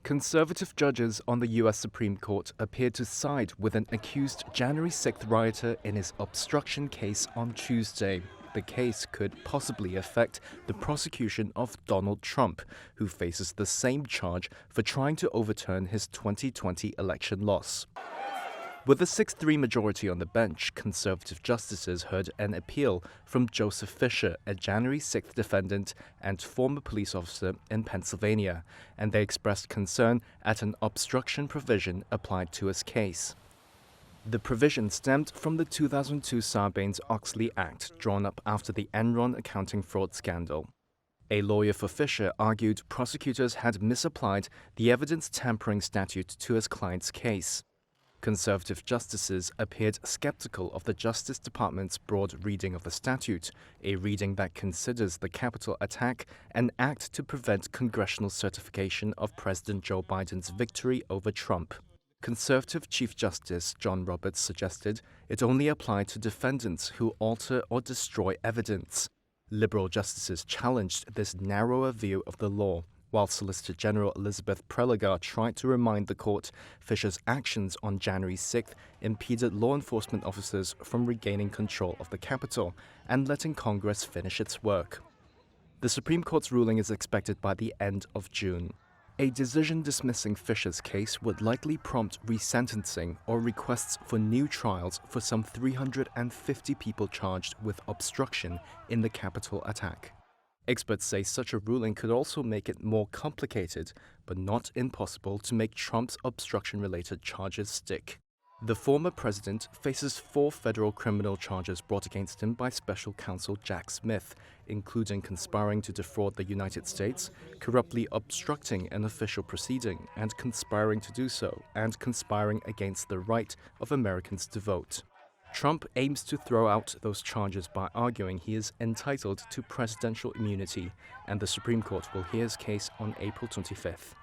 Conservative judges on the U.S. Supreme Court appeared to side with an accused January 6th rioter in his obstruction case on Tuesday. The case could possibly affect the prosecution of Donald Trump, who faces the same charge for trying to overturn his 2020 election loss. With a 6-3 majority on the bench, conservative justices heard an appeal from Joseph Fisher, a January 6th defendant and former police officer in Pennsylvania, and they expressed concern at an obstruction provision applied to his case. The provision stemmed from the 2002 Sarbanes-Oxley Act, drawn up after the Enron accounting fraud scandal. A lawyer for Fisher argued prosecutors had misapplied the evidence tampering statute to his client's case. Conservative justices appeared skeptical of the Justice Department's broad reading of the statute, a reading that considers the Capitol attack an act to prevent congressional certification of President Joe Biden's victory over Trump. Conservative Chief Justice John Roberts suggested it only applied to defendants who alter or destroy evidence. Liberal justices challenged this narrower view of the law, while Solicitor General Elizabeth Prelogar tried to remind the court Fisher's actions on January 6th impeded law enforcement officers from regaining control of the Capitol and letting Congress finish its work. The Supreme Court's ruling is expected by the end of June. A decision dismissing Fisher's case would likely prompt resentencing or requests for new trials for some 350 people charged with obstruction in the Capitol attack. Experts say such a ruling could also make it more complicated, but not impossible, to make Trump's obstruction-related charges stick. The former president faces 4 federal criminal charges brought against him by special counsel Jack Smith, including conspiring to defraud the United States, corruptly obstructing an official proceeding and conspiring to do so, and conspiring against the right of Americans to vote. Trump aims to throw out those charges by arguing he is entitled to presidential immunity, and the Supreme Court will hear his case on April 25th.